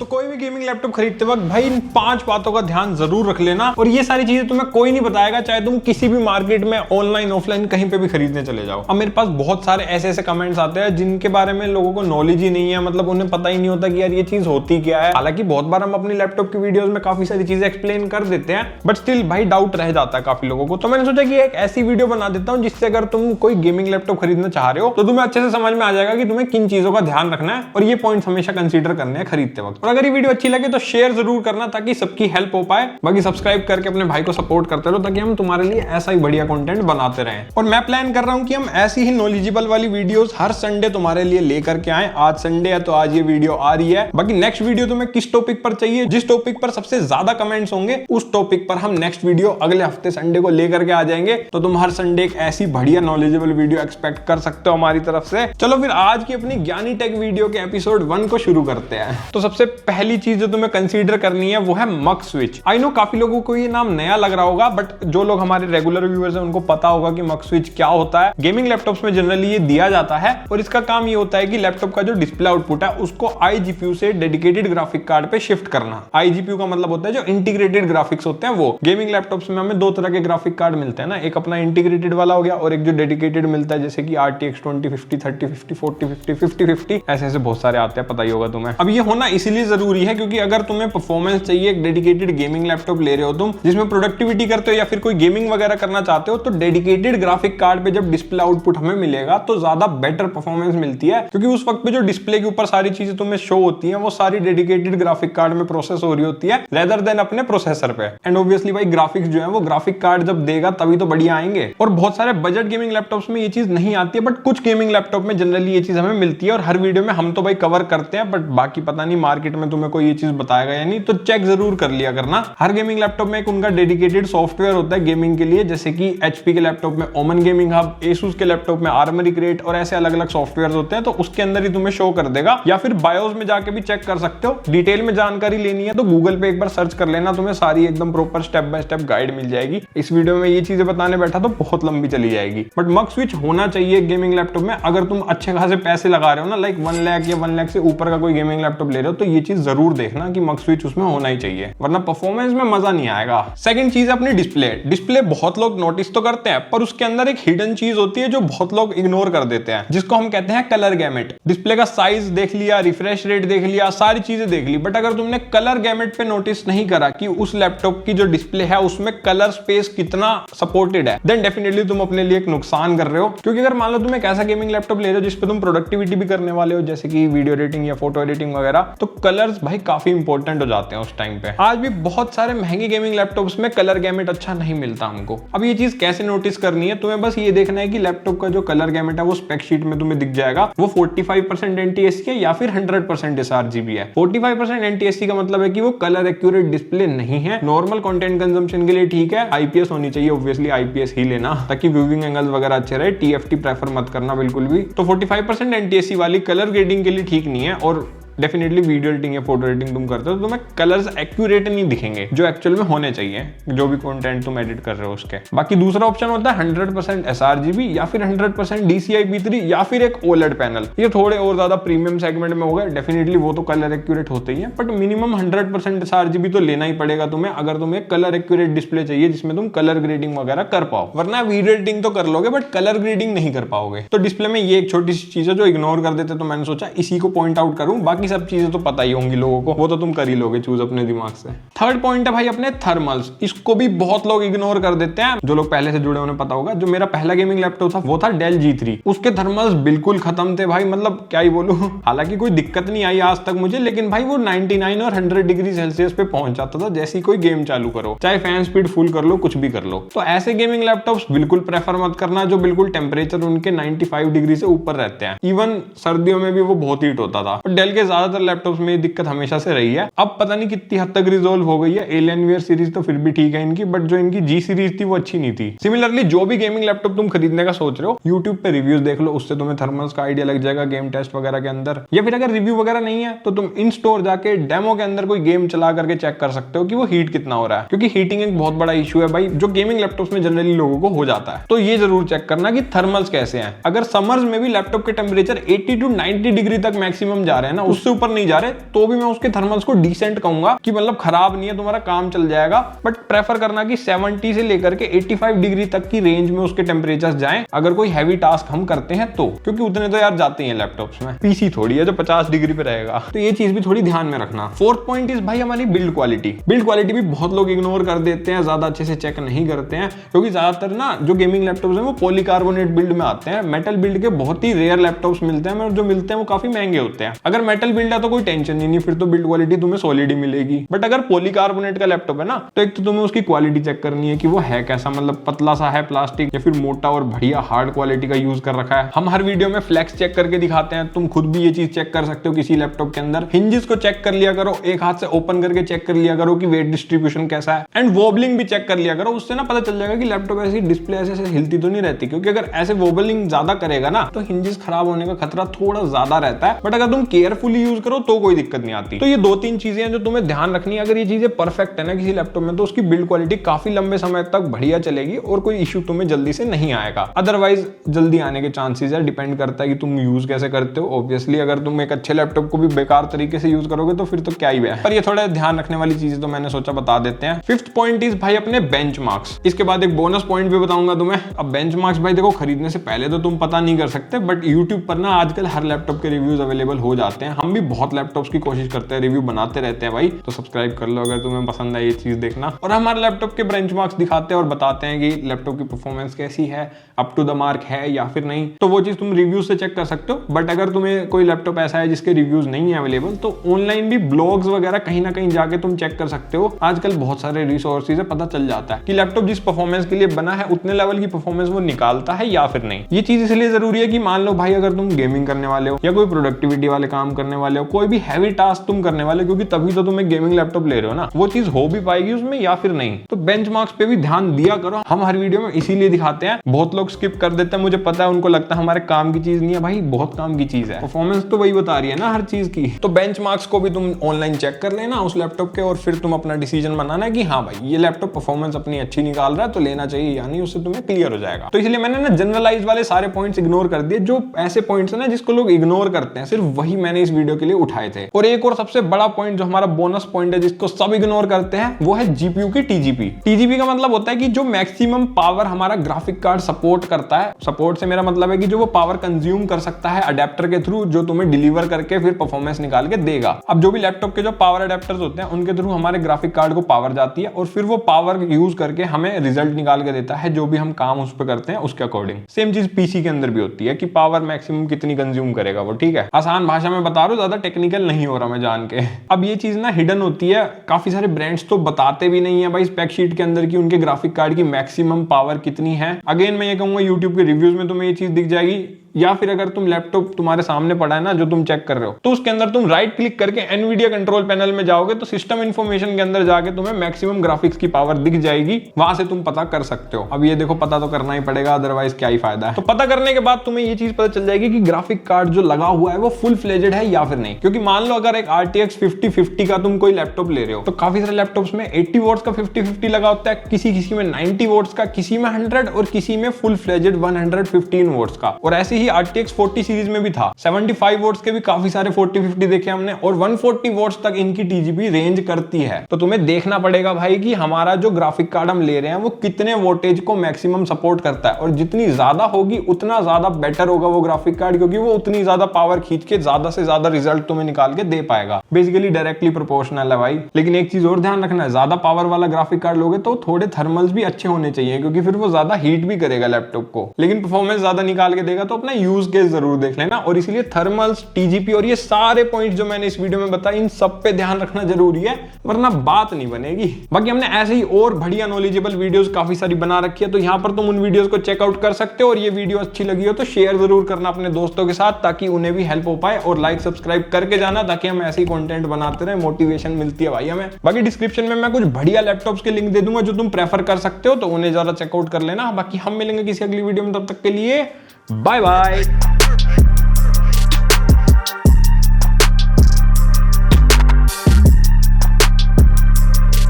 तो कोई भी गेमिंग लैपटॉप खरीदते वक्त भाई इन 5 बातों का ध्यान जरूर रख लेना। और ये सारी चीजें तुम्हें कोई नहीं बताएगा, चाहे तुम किसी भी मार्केट में ऑनलाइन ऑफलाइन कहीं पे भी खरीदने चले जाओ। अब मेरे पास बहुत सारे ऐसे कमेंट्स आते हैं जिनके बारे में लोगों को नॉलेज ही नहीं है, मतलब उन्हें पता ही नहीं होता कि यार ये चीज होती क्या है। हालांकि बहुत बार हम अपनी लैपटॉप की वीडियोस में काफी सारी चीजें एक्सप्लेन कर देते हैं, बट स्टिल भाई डाउट रह जाता है काफी लोगों को। तो मैंने सोचा कि एक ऐसी वीडियो बना देता हूं जिससे अगर तुम कोई गेमिंग लैपटॉप खरीदना चाह रहे हो तो तुम्हें अच्छे से समझ में आ जाएगा कि तुम्हें किन चीजों का ध्यान रखना है और ये पॉइंट्स हमेशा कंसीडर करने हैं खरीदते वक्त। और अगर ये वीडियो अच्छी लगे तो शेयर जरूर करना ताकि सबकी हेल्प हो पाए। बाकी सब्सक्राइब करके अपने भाई को सपोर्ट करते रहो ताकि हम तुम्हारे लिए ऐसा ही बढ़िया कंटेंट बनाते रहें। और मैं प्लान कर रहा हूं कि हम ऐसी ही नॉलेजेबल वाली वीडियोस हर संडे तुम्हारे लिए लेकर के आए। आज संडे है तो आज ये वीडियो आ रही है। बाकी नेक्स्ट वीडियो तुम्हें किस टॉपिक पर चाहिए, जिस टॉपिक पर सबसे ज्यादा कमेंट्स होंगे उस टॉपिक पर हम नेक्स्ट वीडियो अगले हफ्ते संडे को लेकर के आ जाएंगे। तो तुम हर संडे एक ऐसी बढ़िया नॉलेजेबल वीडियो एक्सपेक्ट कर सकते हो हमारी तरफ से। चलो फिर आज की अपनी ज्ञानी टेक वीडियो के एपिसोड 1 को शुरू करते हैं। तो सबसे पहली चीज जो तुम्हें कंसीडर करनी है वो है मक स्विच। आई नो काफी लोगों को ये नाम नया लग रहा होगा, बट जो लोग हमारे रेगुलर व्यूअर्स हैं उनको पता होगा कि मक स्विच क्या होता है। गेमिंग लैपटॉप्स में जनरली ये दिया जाता है और इसका काम ये होता है कि लैपटॉप का जो डिस्प्ले आउटपुट है उसको iGPU से डेडिकेटेड ग्राफिक कार्ड पे शिफ्ट करना। iGPU का मतलब होता है जो इंटीग्रेटेड ग्राफिक्स होते हैं वो। गेमिंग लैपटॉप्स में हमें 2 तरह के ग्राफिक कार्ड मिलते हैं ना, एक अपना इंटीग्रेटेड वाला हो गया और एक जो डेडिकेटेड मिलता है जैसे कि RTX 2050, 3050, 4050, 5050 ऐसे बहुत सारे आते हैं, पता ही होगा तुम्हें। अब ये होना इसीलिए जरूरी है क्योंकि अगर तुम्हें परफॉर्मेंस चाहिए, एक डेडिकेटेड गेमिंग लैपटॉप ले रहे हो तुम जिसमें प्रोडक्टिविटी करते हो या फिर कोई गेमिंग वगैरह करना चाहते हो, तो डेडिकेटेड ग्राफिक कार्ड पे जब डिस्प्ले आउटपुट हमें मिलेगा तो ज्यादा बेटर परफॉर्मेंस मिलती है क्योंकि उस वक्त पे जो डिस्प्ले के ऊपर सारी चीजें तुम्हें शो होती हैं वो सारी डेडिकेटेड ग्राफिक कार्ड में प्रोसेस हो रही होती है रेदर देन अपने प्रोसेसर पे। एंड ऑब्वियसली भाई ग्राफिक्स जो है वो ग्राफिक कार्ड जब देगा तभी तो बढ़िया आएंगे। और बहुत सारे बजट गेमिंग लैपटॉप्स में ये चीज नहीं आती है, बट कुछ गेमिंग लैपटॉप में जनरली ये चीज हमें मिलती है और हर वीडियो में हम तो भाई कवर करते हैं, बट बाकी पता नहीं मार्केट में तुम्हें कोई ये चीज बताएगा या नहीं, तो चेक जरूर कर लिया करना। हर गेमिंग लैपटॉप में एक उनका डेडिकेटेड सॉफ्टवेयर होता है गेमिंग के लिए, जैसे कि HP के लैपटॉप में ओमन गेमिंग हब, Asus के लैपटॉप में आर्मरी क्रेट और ऐसे अलग अलग सॉफ्टवेयर होते हैं, तो उसके अंदर ही तुम्हें शो कर देगा। या फिर बायोस में जाके भी चेक कर सकते हो। डिटेल में जानकारी लेनी है तो गूगल पे एक बार सर्च कर लेना, तुम्हें सारी एकदम proper step by step guide मिल जाएगी। इस वीडियो में ये चीजें बताने बैठा तो बहुत लंबी चली जाएगी, बट मक स्विच होना चाहिए गेमिंग लैपटॉप में। अगर तुम अच्छे खासे पैसे लगा रहे हो ना, लाइक 1 लाख या 1 लाख से ऊपर का कोई गेमिंग लैपटॉप ले रहे हो, तो ये चीज जरूर देखना कि मक स्विच उसमें होना ही चाहिए, वरना परफॉर्मेंस में मजा नहीं आएगा। सेकंड चीज अपनी डिस्प्ले बहुत लोग नोटिस तो करते हैं पर उसके अंदर एक हिडन चीज होती है जो बहुत लोग इग्नोर कर देते हैं, जिसको हम कहते हैं कलर गैमेट। डिस्प्ले का साइज देख लिया, रिफ्रेश रेट देख लिया, सारी चीजें देख ली, बट अगर तुमने कलर गैमेट पे नोटिस नहीं करा कि उस लैपटॉप की जो डिस्प्ले है उसमें कलर स्पेस कितना सपोर्टेड है, देन डेफिनेटली तुम अपने लिए एक नुकसान कर रहे हो। क्योंकि अगर मान लो तुम एक ऐसा गेमिंग लैपटॉप ले रहे हो जिसपे तुम प्रोडक्टिविटी भी करने वाले हो, जैसे कि वीडियो एडिटिंग या फोटो एडिटिंग वगैरह, तो कलर्स भाई काफी इंपॉर्टेंट हो जाते हैं उस टाइम पे। आज भी बहुत सारे महंगे गेमिंग लैपटॉप्स में कलर गैमेट अच्छा नहीं मिलता हमको। अब ये चीज कैसे नोटिस करनी है, तुम्हें बस ये देखना है कि लैपटॉप का जो कलर गैमेट है वो स्पेक शीट में तुम्हें दिख जाएगा, वो 45% NTSC है या फिर 100% sRGB है। 45% NTSC का मतलब है कि वो कलर एक्यूरेट डिस्प्ले नहीं है, नॉर्मल कंटेंट कंजम्पशन के लिए ठीक है। IPS होनी चाहिए, ऑब्वियसली IPS ही लेना ताकि व्यूइंग एंगल्स वगैरह अच्छे रहे। TFT प्रेफर मत करना बिल्कुल भी। तो 45% NTSC वाली कलर ग्रेडिंग के लिए ठीक नहीं है। और डेफिनेटली वीडियो एडिटिंग या फोटो एडिटिंग तुम करते हो तो तुम्हें कलर्स एक्यूरेट नहीं दिखेंगे जो एक्चुअल में होने चाहिए जो भी कंटेंट तुम एडिट कर रहे हो उसके। बाकी दूसरा ऑप्शन होता है 100% sRGB या फिर 100% DCI B3 या फिर एक OLED पैनल। ये थोड़े और ज्यादा प्रीमियम सेगमेंट में होगा, डेफिनेटली वो तो कलर एक्यूरेट होते ही है, बट मिनिमम 100% sRGB तो लेना ही पड़ेगा तुम्हें अगर तुम्हें कलर एक्यूरेट डिस्प्ले चाहिए जिसमें तुम कलर ग्रेडिंग वगैरह कर पाओ। वरना वीडियो एडिटिंग तो कर लोगे बट कलर ग्रेडिंग नहीं कर पाओगे। तो डिस्प्ले में ये एक छोटी सी चीज है जो इग्नोर कर देते, तो मैंने सोचा इसी को पॉइंट आउट करूं। बाकी सब चीजें तो पता ही होंगी लोगों को, वो तो तुम कर ही लोगे चूज अपने दिमाग से। थर्ड पॉइंट है भाई अपने थर्मल्स। इसको भी बहुत लोग इग्नोर कर देते हैं। जो लोग पहले से जुड़े उन्हें पता होगा, जो मेरा पहला गेमिंग लैपटॉप था वो था डेल G3। उसके थर्मल्स बिल्कुल खत्म थे भाई, मतलब क्या ही बोलूं। हालांकि कोई दिक्कत नहीं आई आज तक मुझे, लेकिन भाई वो 99 और 100 डिग्री सेल्सियस पे पहुंच जाता था जैसे ही कोई गेम चालू करो, चाहे फैन स्पीड फुल कर लो, कुछ भी कर लो। तो ऐसे गेमिंग लैपटॉप्स बिल्कुल प्रेफर मत करना जो बिल्कुल टेम्परेचर उनके 95 डिग्री से ऊपर रहते हैं। इवन सर्दियों में भी वो बहुत हीट होता था। डेल के ज्यादातर लैपटॉप्स में दिक्कत हमेशा से रही है। अब पता नहीं कितनी हद तक रिजोल्व हो गई है। एलियनवेयर सीरीज तो फिर भी ठीक है इनकी, बट जो इनकी G सीरीज थी वो अच्छी नहीं थी। सिमिलरली जो भी गेमिंग लैपटॉप तुम खरीदने का सोच रहे हो, यूट्यूब पे रिव्यूज देख लो, उससे तुम्हें थर्मल्स का आइडिया लग जाएगा गेम टेस्ट वगैरह के अंदर। या फिर अगर रिव्यू वगैरह नहीं है तो तुम इन स्टोर जाके डेमो के अंदर कोई गेम चला करके चेक कर सकते हो कि वो हीट कितना हो रहा है, क्योंकि हीटिंग एक बहुत बड़ा इशू है भाई जो गेमिंग लैपटॉप्स में जनरली लोगों को हो जाता है। तो ये जरूर चेक करना कि थर्मल्स कैसे हैं। अगर समर्स में भी लैपटॉप के टेम्परेचर 80 to 90 डिग्री तक मैक्सिमम जा रहे हैं ना, उससे ऊपर नहीं जा रहे तो भी मैं उसके थर्मल्स को डिसेंट कहूंगा कि मतलब खराब नहीं है, तुम्हारा काम चल जाएगा। बट प्रेफर करना कि 70 से लेकर के 85 डिग्री तक की रेंज में उसके टेम्परेचर जाएं अगर कोई हैवी टास्क हम करते हैं तो, क्योंकि उतने तो यार जाते हैं लैपटॉप्स में। पीसी थोड़ी है जो 50 डिग्री पे रहेगा, तो ये चीज भी थोड़ी ध्यान में रखना। फोर्थ पॉइंट इज भाई हमारी बिल्ड क्वालिटी। बिल्ड क्वालिटी भी बहुत लोग इग्नोर कर देते हैं, ज्यादा अच्छे से चेक नहीं करते हैं, क्योंकि ज्यादातर ना जो गेमिंग लैपटॉप्स हैं वो पॉलीकार्बोनेट बिल्ड में आते हैं। मेटल बिल्ड के बहुत ही रेयर लैपटॉप्स मिलते हैं, और जो मिलते हैं वो काफी महंगे होते हैं। अगर मेटल बिल्ड है तो कोई टेंशन ही नहीं, फिर तो बिल्ड क्वालिटी तुम्हें सॉलिड ही मिलेगी। बट अगर पॉलीकार्बोनेट का लैपटॉप है ना, तो एक तो तुम्हें उसकी क्वालिटी चेक करनी है कि वो है कैसा, मतलब पतला सा है प्लास्टिक या फिर मोटा और बढ़िया हार्ड क्वालिटी का यूज कर रखा है। हम हर वीडियो में फ्लेक्स चेक करके दिखाते हैं, तुम खुद भी ये चीज चेक कर सकते हो किसी लैपटॉप के अंदर। हिंजेस को चेक कर लिया करो, एक हाथ से ओपन करके चेक कर लिया करो कि वेट डिस्ट्रीब्यूशन कैसा है, एंड वोबलिंग भी चेक कर लिया करो। उससे ना पता चल जाएगा कि लैपटॉप ऐसी डिस्प्ले ऐसे हिलती तो नहीं रहती, क्योंकि अगर ऐसे वोबलिंग ज्यादा करेगा ना तो हिंजेस खराब होने का खतरा थोड़ा ज्यादा रहता है। बट अगर तुम केयरफुली यूज करो तो कोई दिक्कत नहीं आती। तो ये 2-3 चीजें हैं जो तुम्हें ध्यान रखनी है। अगर ये चीजें परफेक्ट है ना किसी लैपटॉप में, तो उसकी बिल्ड क्वालिटी काफी लंबे समय तक बढ़िया चलेगी और कोई इश्यू तुम्हें जल्दी से नहीं आएगा। अदरवाइज जल्दी आने के चांसेस है, डिपेंड करता है कि तुम यूज कैसे करते हो। ऑब्वियसली अगर तुम एक अच्छे लैपटॉप को भी बेकार तरीके से यूज करोगे तो फिर तो क्या ही है। पर ये थोड़ा ध्यान रखने वाली चीजें तो मैंने सोचा बता देते हैं। फिफ्थ पॉइंट इज भाई अपने बेंचमार्क्स। इसके बाद एक बोनस पॉइंट भी बताऊंगा तुम्हें। अब बेंचमार्क्स भाई देखो, खरीदने से पहले तो तुम पता नहीं कर सकते, बट यूट्यूब पर ना आजकल हर लैपटॉप के रिव्यूज अवेलेबल हो जाते हैं। हम भी बहुत लैपटॉप्स की कोशिश करते हैं, रिव्यू बनाते रहते हैं भाई, तो सब्सक्राइब कर लो अगर तुम्हें पसंद है ये चीज देखना। और हमारे लैपटॉप के बेंचमार्क्स दिखाते हैं और बताते हैं कि लैपटॉप की परफॉर्मेंस कैसी है, अप टू द मार्क है या फिर नहीं। तो वो चीज तुम रिव्यूज से चेक कर सकते हो। बट अगर तुम्हें कोई लैपटॉप ऐसा है जिसके रिव्यूज नहीं है अवेलेबल, तो ऑनलाइन भी ब्लॉग्स वगैरह कहीं ना कहीं जाके तुम चेक कर सकते हो। आजकल बहुत सारे रिसोर्सेज है, पता चल जाता है कि लैपटॉप जिस परफॉर्मेंस के लिए बना है उतने लेवल की परफॉर्मेंस वो निकालता है या फिर नहीं। ये चीज इसलिए जरूरी है कि मान लो भाई अगर तुम गेमिंग करने वाले हो या कोई प्रोडक्टिविटी वाले काम करने वाले हो, कोई भी हैवी टास्क तुम करने वाले हो, क्योंकि तभी तो तुम एक गेमिंग लैपटॉप ले रहे हो ना, वो चीज हो भी पाएगी उसमें या फिर नहीं। तो बेंचमार्क्स पे भी ध्यान दिया करो। हम हर वीडियो में इसीलिए दिखाते हैं। बहुत लोग स्किप कर देते हैं, मुझे पता है, उनको लगता है हमारे काम की चीज नहीं है। भाई बहुत काम की चीज है, परफॉर्मेंस तो वही बता रही है ना हर चीज की। तो बेंचमार्क्स को भी तुम ऑनलाइन चेक कर लेना उस लैपटॉप के, और फिर तुम अपना डिसीजन बनाना है कि हाँ भाई ये लैपटॉप परफॉर्मेंस अपनी अच्छी निकाल रहा है तो लेना चाहिए या नहीं, उससे तुम्हें क्लियर हो जाएगा। तो इसलिए मैंने ना जनरलाइज वाले सारे पॉइंट्स इग्नोर कर दिए। जो ऐसे पॉइंट्स है ना जिसको लोग इग्नोर करते हैं, सिर्फ वही मैंने इस वीडियो के लिए उठाए थे। और एक और सबसे बड़ा पॉइंट जो हमारा बोनस पॉइंट है जिसको सब इग्नोर करते हैं, वो है जीपीयू की टीजीपी। टीजीपी का मतलब होता है कि जो मैक्सिमम पावर हमारा ग्राफिक कार्ड सपोर्ट करता है। सपोर्ट से मेरा मतलब है कि जो वो पावर कंज्यूम कर सकता है अडेप्टर के थ्रू, जो तुम्हें डिलीवर करके फिर परफॉर्मेंस निकाल के देगा। अब जो भी लैपटॉप के जो पावर अडेप्टर्स होते हैं उनके थ्रू हमारे ग्राफिक कार्ड को पावर जाती है, और फिर वो पावर यूज करके हमें रिजल्ट निकाल के देता है जो भी हम काम उस पर करते हैं उसके अकॉर्डिंग। सेम चीज पीसी के अंदर भी होती है कि पावर मैक्सिमम कितनी कंज्यूम करेगा वो। ठीक है, आसान भाषा में बता रहा हूं, ज्यादा टेक्निकल नहीं हो रहा मैं जान के। अब ये चीज ना हिडन होती है, काफी सारे ब्रांड्स तो बताते भी नहीं है भाई स्पेक शीट के अंदर कि उनके ग्राफिक कार्ड की मैक्सिमम पावर कितनी है। अगेन मैं ये कहूंगा यूट्यूब के रिव्यूज में तुम्हें ये चीज दिख जाएगी, या फिर अगर तुम लैपटॉप तुम्हारे सामने पड़ा है ना जो तुम चेक कर रहे हो, तो उसके अंदर तुम राइट क्लिक करके एनवीडिया कंट्रोल पैनल में जाओगे तो सिस्टम इन्फॉर्मेशन के अंदर जाके तुम्हें मैक्सिमम ग्राफिक्स की पावर दिख जाएगी। वहां से तुम पता कर सकते हो। अब ये देखो, पता तो करना ही पड़ेगा, अदरवाइज क्या ही फायदा है। तो पता करने के बाद तुम्हें ये चीज पता चल जाएगी कि ग्राफिक कार्ड जो लगा हुआ है वो फुल फ्लेजेड है या फिर नहीं। क्योंकि मान लो अगर एक RTX 5050 का तुम कोई लैपटॉप ले रहे हो, तो काफी सारे लैपटॉप्स में 80 वॉट्स का 5050 लगा होता है, किसी में 90 वॉट्स का, किसी में 100 और किसी में फुल फ्लेजेड 115 वॉट्स का। और ऐसे ही RTX 40 सीरीज में भी था। 75 वॉट्स के भी काफी सारे 4050 देखे हमने, और 140 वॉट्स तक इनकी टीजीपी रेंज करती है। तो तुम्हें देखना पड़ेगा भाई कि हमारा जो ग्राफिक कार्ड हम ले रहे हैं वो कितने वोल्टेज को मैक्सिमम सपोर्ट करता है, और जितनी ज्यादा होगी उतना ज्यादा बेटर होगा वो ग्राफिक कार्ड, क्योंकि वो उतनी ज्यादा पावर खींच के ज्यादा से ज्यादा रिजल्ट तुम्हें निकाल के दे पाएगा। बेसिकली डायरेक्टली प्रोपोर्शनल है भाई। लेकिन एक चीज और ध्यान रखना है, ज्यादा पावर वाला ग्राफिक कार्ड लोगे तो थोड़े थर्मल्स भी अच्छे होने चाहिए, क्योंकि फिर वो ज्यादा हीट भी करेगा लैपटॉप को, लेकिन परफॉर्मेंस ज्यादा निकाल के देगा। तो अपना यूज केस जरूर देख लेना। और इसीलिए थर्मल्स, टीजीपी और ये सारे पॉइंट्स जो मैंने इस वीडियो में बताए, इन सब पे ध्यान रखना जरूरी है, वरना बात नहीं बनेगी। बाकी हमने ऐसे ही और बढ़िया नॉलेजेबल वीडियोस काफी सारी बना रखी है, तो यहाँ पर तुम उन वीडियोस को चेकआउट कर सकते हो। और ये वीडियो अच्छी लगी हो तो शेयर जरूर करना अपने दोस्तों के साथ, ताकि उन्हें भी हेल्प हो पाए। और लाइक सब्सक्राइब करके जाना, ताकि हम ऐसे ही कंटेंट बनाते रहे, मोटिवेशन मिलती है भाई हमें। बाकी डिस्क्रिप्शन में मैं कुछ बढ़िया लैपटॉप्स के लिंक दे दूंगा जो तुम प्रेफर कर सकते हो, तो उन्हें जरा चेकआउट कर लेना। बाकी हम मिलेंगे किसी अगली वीडियो में, तब तक के लिए बाय बाय।